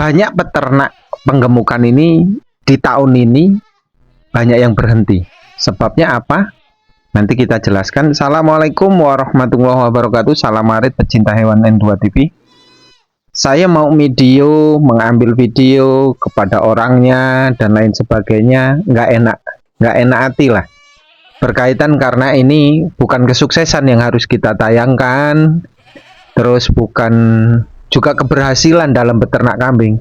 banyak peternak penggemukan ini di tahun ini banyak yang berhenti. Sebabnya apa? Nanti kita jelaskan. Assalamualaikum warahmatullahi wabarakatuh. Salam marit pecinta hewan N2 TV. Saya mau mengambil video kepada orangnya dan lain sebagainya, nggak enak hati lah. Berkaitan karena ini bukan kesuksesan yang harus kita tayangkan, terus bukan juga keberhasilan dalam beternak kambing.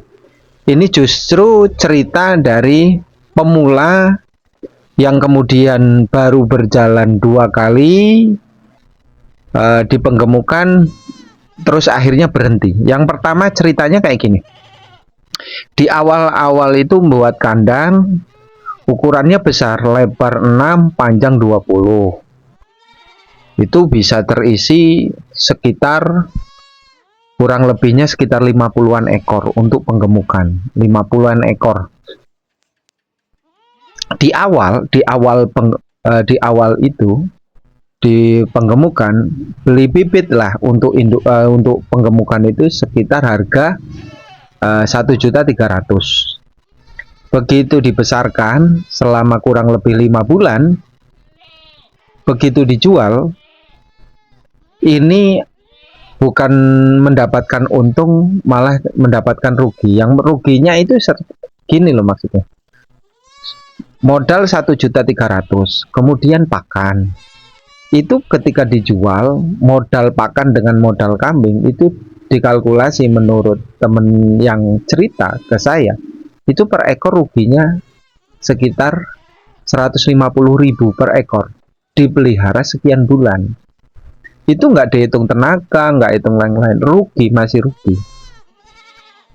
Ini justru cerita dari pemula yang kemudian baru berjalan 2 kali di penggemukan, terus akhirnya berhenti. Yang pertama ceritanya kayak gini. Di awal-awal itu membuat kandang, ukurannya besar, lebar 6, panjang 20. Itu bisa terisi sekitar kurang lebihnya sekitar 50-an ekor untuk penggemukan. 50-an ekor. Di awal itu di penggemukan beli bibit lah untuk untuk penggemukan itu sekitar harga 1.300.000. Begitu dibesarkan selama kurang lebih 5 bulan, begitu dijual, ini bukan mendapatkan untung, malah mendapatkan rugi. Yang ruginya itu gini loh maksudnya. Modal 1.300.000, kemudian pakan. Itu ketika dijual, modal pakan dengan modal kambing itu dikalkulasi menurut temen yang cerita ke saya, itu per ekor ruginya sekitar 150.000 per ekor, dipelihara sekian bulan. Itu nggak dihitung tenaga, nggak hitung lain-lain, rugi, masih rugi.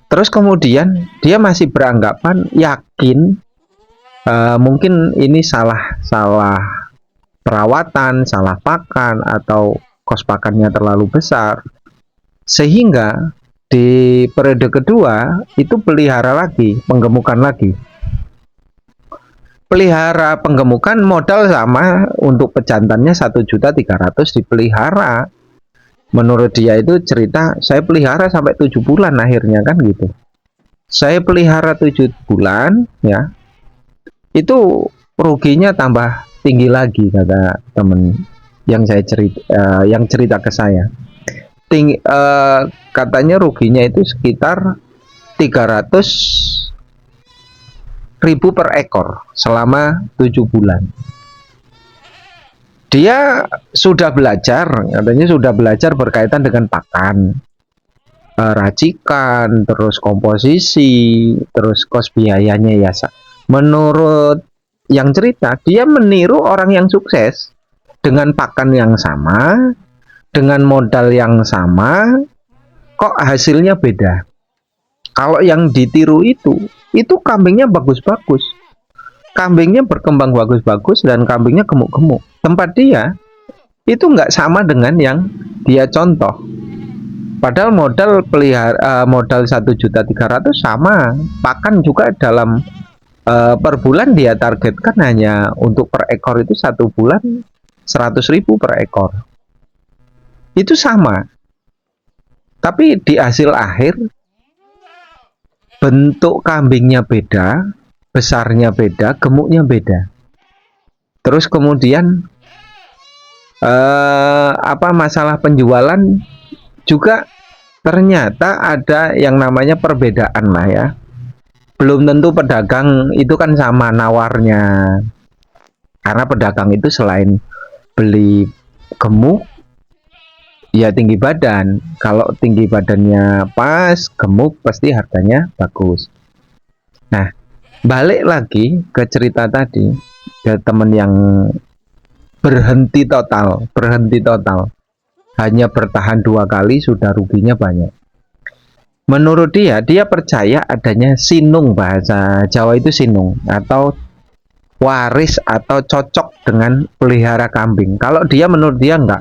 Terus kemudian dia masih beranggapan yakin mungkin ini salah perawatan, salah pakan, atau kos pakannya terlalu besar, sehingga di periode kedua itu pelihara lagi, penggemukan lagi. Pelihara penggemukan modal sama, untuk pejantannya 1.300.000 dipelihara. Menurut dia itu cerita, saya pelihara sampai 7 bulan akhirnya kan gitu. Saya pelihara 7 bulan ya. Itu ruginya tambah tinggi lagi, kata temen yang cerita ke saya. Katanya ruginya itu sekitar 300.000 per ekor selama 7 bulan. Dia sudah belajar, katanya sudah belajar berkaitan dengan pakan, racikan, terus komposisi, terus kos biayanya ya. Menurut yang cerita, dia meniru orang yang sukses dengan pakan yang sama, dengan modal yang sama, kok hasilnya beda. Kalau yang ditiru itu kambingnya bagus-bagus, kambingnya berkembang bagus-bagus, dan kambingnya gemuk-gemuk. Tempat dia itu nggak sama dengan yang dia contoh. Padahal modal modal 1.300.000 sama, pakan juga dalam per bulan dia targetkan hanya untuk per ekor itu 1 bulan 100.000 per ekor. Itu sama. Tapi di hasil akhir bentuk kambingnya beda, besarnya beda, gemuknya beda. Terus kemudian masalah penjualan juga ternyata ada yang namanya perbedaan lah ya. Belum tentu pedagang itu kan sama nawarnya, karena pedagang itu selain beli gemuk ya tinggi badan. Kalau tinggi badannya pas, gemuk, pasti harganya bagus. Nah, balik lagi ke cerita tadi, ke temen yang berhenti total, hanya bertahan 2 kali sudah ruginya banyak. Menurut dia percaya adanya sinung, bahasa Jawa itu sinung, atau waris atau cocok dengan pelihara kambing. Kalau dia, menurut dia enggak.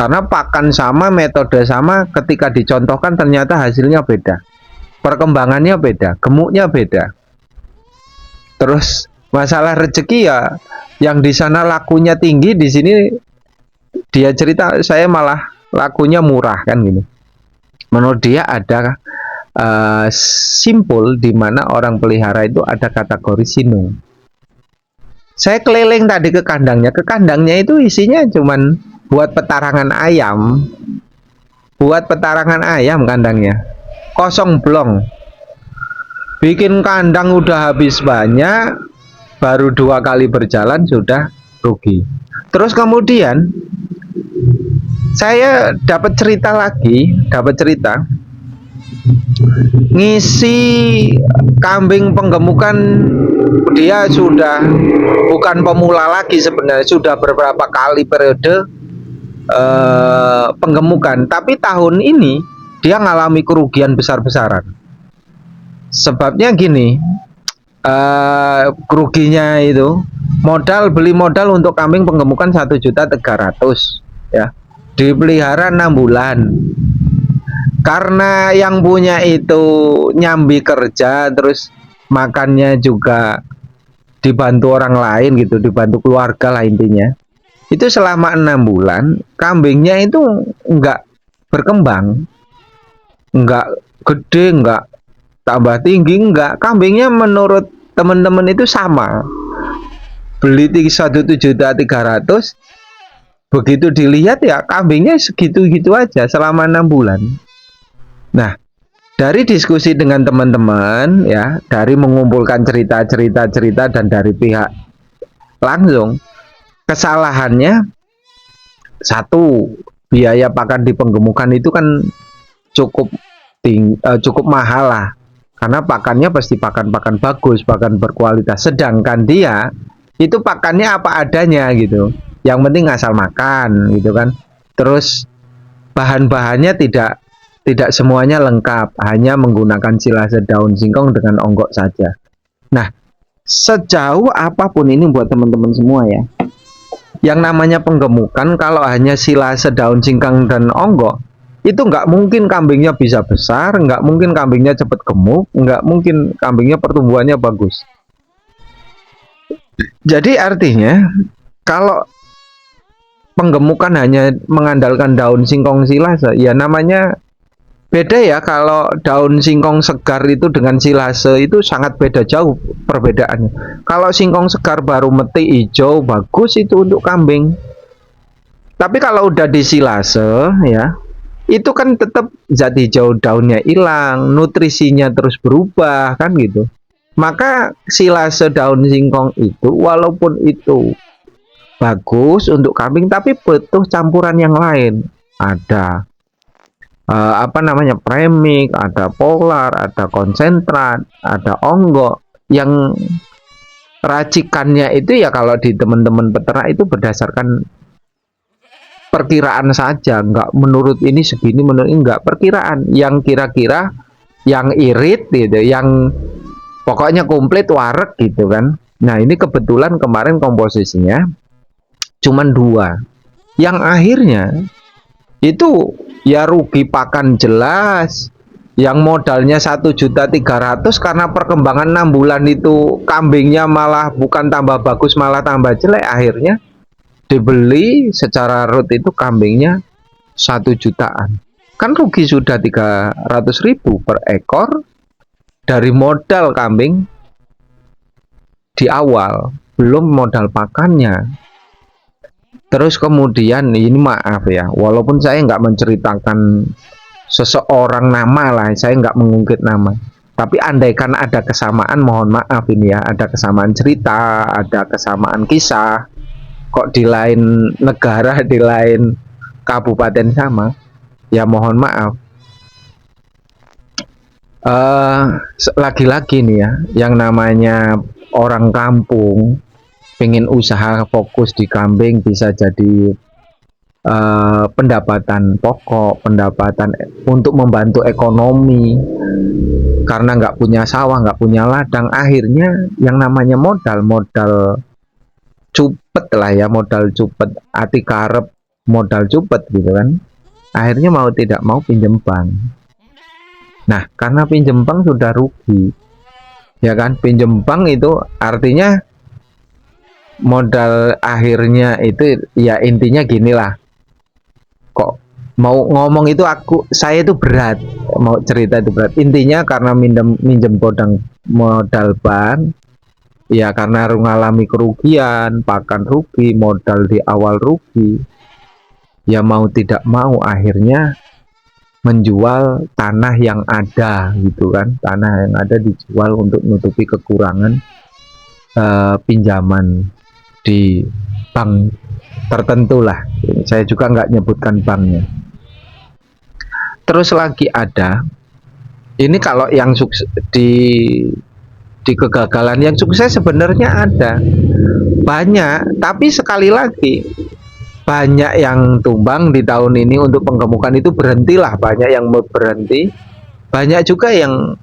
Karena pakan sama, metode sama, ketika dicontohkan ternyata hasilnya beda. Perkembangannya beda, gemuknya beda. Terus masalah rezeki ya, yang di sana lakunya tinggi, di sini dia cerita saya malah lakunya murah kan gini. Menurut dia ada simpul di mana orang pelihara itu ada kategori sinung. Saya keliling tadi ke kandangnya. Ke kandangnya itu isinya cuman buat petarangan ayam. Buat petarangan ayam kandangnya. Kosong blong. Bikin kandang udah habis banyak, baru 2 kali berjalan sudah rugi. Terus kemudian saya dapat cerita ngisi kambing penggemukan. Dia sudah bukan pemula lagi sebenarnya, sudah beberapa kali periode penggemukan, tapi tahun ini dia ngalami kerugian besar-besaran. Sebabnya gini, keruginya itu beli modal untuk kambing penggemukan 1.300.000 ya, dipelihara 6 bulan. Karena yang punya itu nyambi kerja, terus makannya juga dibantu orang lain gitu, dibantu keluarga lah intinya. Itu selama 6 bulan kambingnya itu enggak berkembang, enggak gede, enggak tambah tinggi, enggak. Kambingnya menurut teman-teman itu sama. Beli 1.300.000, begitu dilihat ya kambingnya segitu-gitu aja selama 6 bulan. Nah, dari diskusi dengan teman-teman ya, dari mengumpulkan cerita dan dari pihak langsung, kesalahannya satu, biaya pakan di penggemukan itu kan cukup mahal lah, karena pakannya pasti pakan bagus, pakan berkualitas. Sedangkan dia itu pakannya apa adanya gitu, yang penting asal makan gitu kan. Terus bahan-bahannya tidak semuanya lengkap, hanya menggunakan silase daun singkong dengan onggok saja. Nah, sejauh apapun ini buat teman-teman semua ya, yang namanya penggemukan kalau hanya silase daun singkong dan onggok, itu nggak mungkin kambingnya bisa besar, nggak mungkin kambingnya cepat gemuk, nggak mungkin kambingnya pertumbuhannya bagus. Jadi artinya kalau penggemukan hanya mengandalkan daun singkong silase, ya namanya beda ya. Kalau daun singkong segar itu dengan silase itu sangat beda jauh perbedaannya. Kalau singkong segar baru meti hijau bagus itu untuk kambing. Tapi kalau udah disilase ya, itu kan tetap zat hijau daunnya hilang, nutrisinya terus berubah kan gitu. Maka silase daun singkong itu walaupun itu bagus untuk kambing, tapi butuh campuran yang lain. Ada premix, ada polar, ada konsentrat, ada onggok, yang racikannya itu ya kalau di teman-teman peternak itu berdasarkan perkiraan saja, nggak menurut ini segini, menurut ini nggak, perkiraan yang kira-kira yang irit gitu, yang pokoknya komplit warek gitu kan. Nah ini kebetulan kemarin komposisinya cuman 2, yang akhirnya itu ya rugi pakan jelas. Yang modalnya 1.300.000 karena perkembangan 6 bulan itu kambingnya malah bukan tambah bagus, malah tambah jelek. Akhirnya dibeli secara root itu kambingnya 1 jutaan. Kan rugi sudah 300.000 per ekor dari modal kambing di awal, belum modal pakannya. Terus kemudian ini maaf ya, walaupun saya nggak menceritakan seseorang nama lah, saya nggak mengungkit nama, tapi andaikan ada kesamaan, mohon maaf ini ya, ada kesamaan cerita, ada kesamaan kisah, kok di lain negara, di lain kabupaten sama, ya mohon maaf. Lagi-lagi nih ya, yang namanya orang kampung pengen usaha fokus di kambing, bisa jadi pendapatan pokok, pendapatan untuk membantu ekonomi, karena nggak punya sawah, nggak punya ladang. Akhirnya yang namanya modal cupet lah ya, modal cupet, ati karep modal cupet gitu kan. Akhirnya mau tidak mau pinjem bank. Nah karena pinjem bank sudah rugi ya kan. Pinjem bank itu artinya modal akhirnya itu ya intinya gini lah, kok mau ngomong itu saya itu berat, mau cerita itu berat. Intinya karena minjem modal bank, ya karena mengalami kerugian, pakan rugi, modal di awal rugi, ya mau tidak mau akhirnya menjual tanah yang ada gitu kan, tanah yang ada dijual untuk menutupi kekurangan pinjaman di bank tertentu lah. Saya juga nggak nyebutkan banknya. Terus lagi ada, ini kalau yang sukses di kegagalan, yang sukses sebenarnya ada banyak, tapi sekali lagi banyak yang tumbang di tahun ini untuk penggemukan itu berhentilah, banyak yang berhenti, banyak juga yang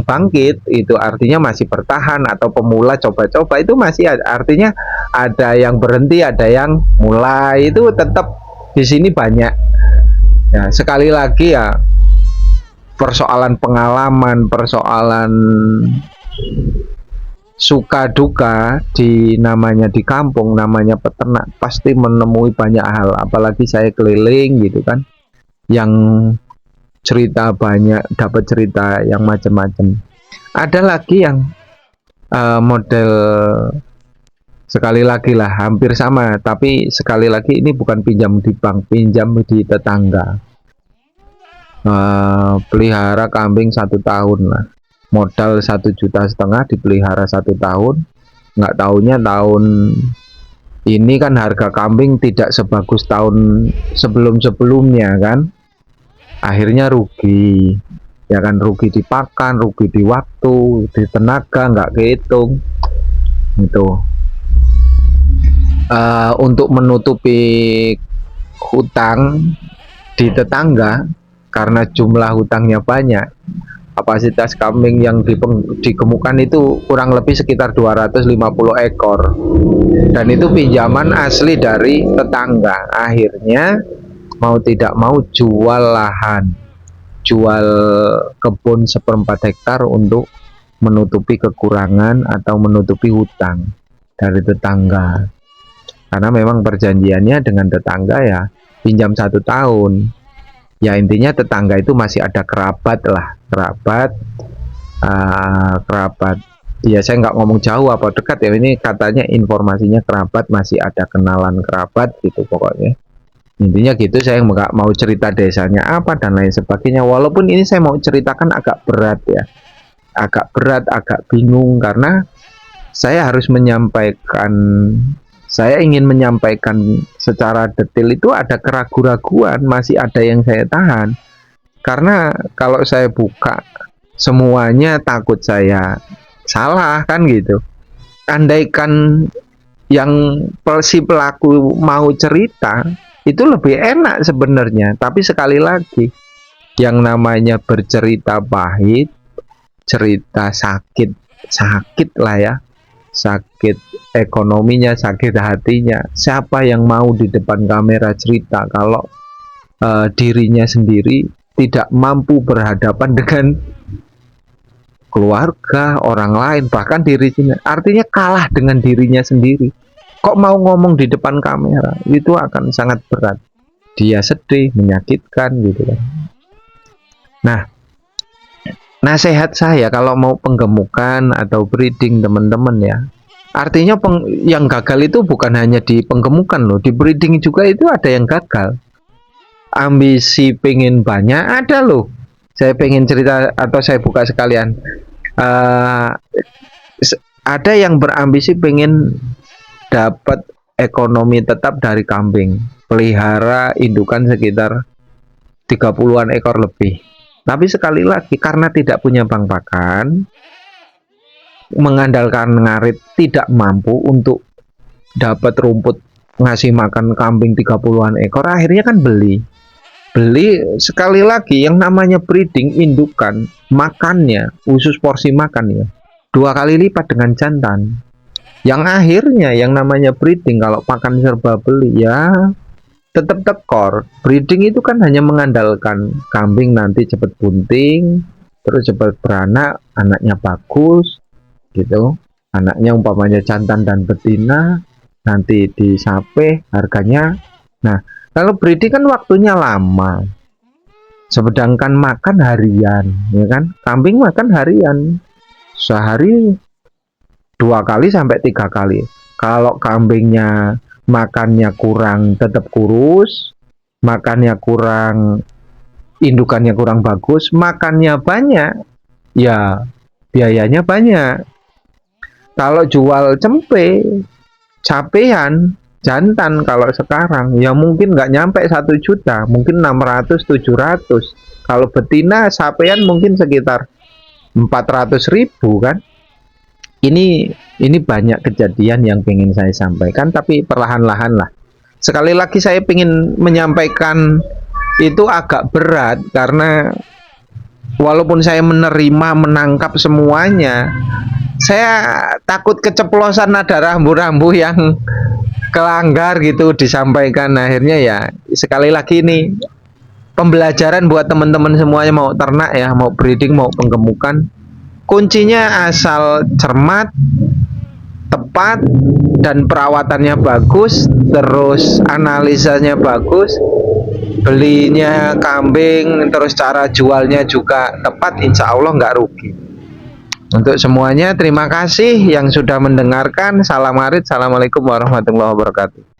bangkit, itu artinya masih bertahan, atau pemula coba-coba itu masih artinya ada yang berhenti, ada yang mulai, itu tetap di sini banyak. Ya, sekali lagi ya persoalan pengalaman, persoalan suka duka namanya di kampung, namanya peternak, pasti menemui banyak hal, apalagi saya keliling gitu kan, yang cerita banyak, dapat cerita yang macam-macam. Ada lagi yang model sekali lagi lah hampir sama, tapi sekali lagi ini bukan pinjam di bank, pinjam di tetangga. Pelihara kambing 1 tahun lah, modal 1,5 juta dipelihara 1 tahun, nggak taunya tahun ini kan harga kambing tidak sebagus tahun sebelum-sebelumnya kan, akhirnya rugi ya kan, rugi di pakan, rugi di waktu, di tenaga, nggak kehitung itu. Untuk menutupi hutang di tetangga, karena jumlah hutangnya banyak, kapasitas kambing yang digemukan itu kurang lebih sekitar 250 ekor, dan itu pinjaman asli dari tetangga. Akhirnya mau tidak mau jual lahan, jual kebun 1/4 hektar untuk menutupi kekurangan atau menutupi hutang dari tetangga, karena memang perjanjiannya dengan tetangga ya pinjam 1 tahun. Ya intinya tetangga itu masih ada kerabat lah, kerabat ya saya nggak ngomong jauh apa dekat ya, ini katanya informasinya kerabat, masih ada kenalan kerabat gitu pokoknya. Intinya gitu, saya nggak mau cerita desanya apa dan lain sebagainya, walaupun ini saya mau ceritakan agak berat ya, agak berat, agak bingung, karena saya harus menyampaikan, saya ingin menyampaikan secara detail, itu ada keraguan-raguan, masih ada yang saya tahan, karena kalau saya buka semuanya takut saya salah kan gitu. Andaikan yang si pelaku mau cerita itu lebih enak sebenarnya, tapi sekali lagi yang namanya bercerita pahit, cerita sakit lah ya, sakit ekonominya, sakit hatinya, siapa yang mau di depan kamera cerita kalau dirinya sendiri tidak mampu berhadapan dengan keluarga, orang lain, bahkan dirinya, artinya kalah dengan dirinya sendiri, kok mau ngomong di depan kamera, itu akan sangat berat, dia sedih, menyakitkan gitu kan. Nah, nasihat saya kalau mau penggemukan atau breeding teman-teman ya, artinya yang gagal itu bukan hanya di penggemukan loh, di breeding juga itu ada yang gagal. Ambisi pengen banyak ada loh. Saya pengen cerita atau saya buka sekalian. Ada yang berambisi pengen dapat ekonomi tetap dari kambing, pelihara indukan sekitar 30-an ekor lebih. Tapi sekali lagi karena tidak punya bank pakan, mengandalkan ngarit, tidak mampu untuk dapat rumput ngasih makan kambing 30-an ekor, akhirnya kan beli sekali lagi yang namanya breeding, indukan makannya khusus porsi makan ya 2 kali lipat dengan jantan, yang akhirnya yang namanya breeding kalau pakan serba beli ya tetap tekor. Breeding itu kan hanya mengandalkan kambing nanti cepat bunting, terus cepat beranak, anaknya bagus gitu, anaknya umpamanya jantan dan betina, nanti disape harganya Nah, kalau breeding kan waktunya lama, sedangkan makan harian, ya kan? Kambing makan harian, sehari 2 kali sampai 3 kali. Kalau kambingnya makannya kurang, tetap kurus, makannya kurang, indukannya kurang bagus, makannya banyak, ya biayanya banyak. Kalau jual cempe, capean, jantan kalau sekarang ya mungkin nggak nyampe 1 juta, mungkin 600 700. Kalau betina sapean mungkin sekitar 400 ribu kan. Ini banyak kejadian yang ingin saya sampaikan, tapi perlahan-lahan lah. Sekali lagi saya ingin menyampaikan itu agak berat karena walaupun saya menerima menangkap semuanya, saya takut keceplosan ada rambu-rambu yang kelanggar gitu disampaikan. Akhirnya ya sekali lagi ini pembelajaran buat teman-teman semuanya, mau ternak ya, mau breeding, mau penggemukan. Kuncinya asal cermat, tepat, dan perawatannya bagus, terus analisanya bagus, belinya kambing, terus cara jualnya juga tepat, insya Allah nggak rugi. Untuk semuanya terima kasih yang sudah mendengarkan. Salam Arit, assalamualaikum warahmatullahi wabarakatuh.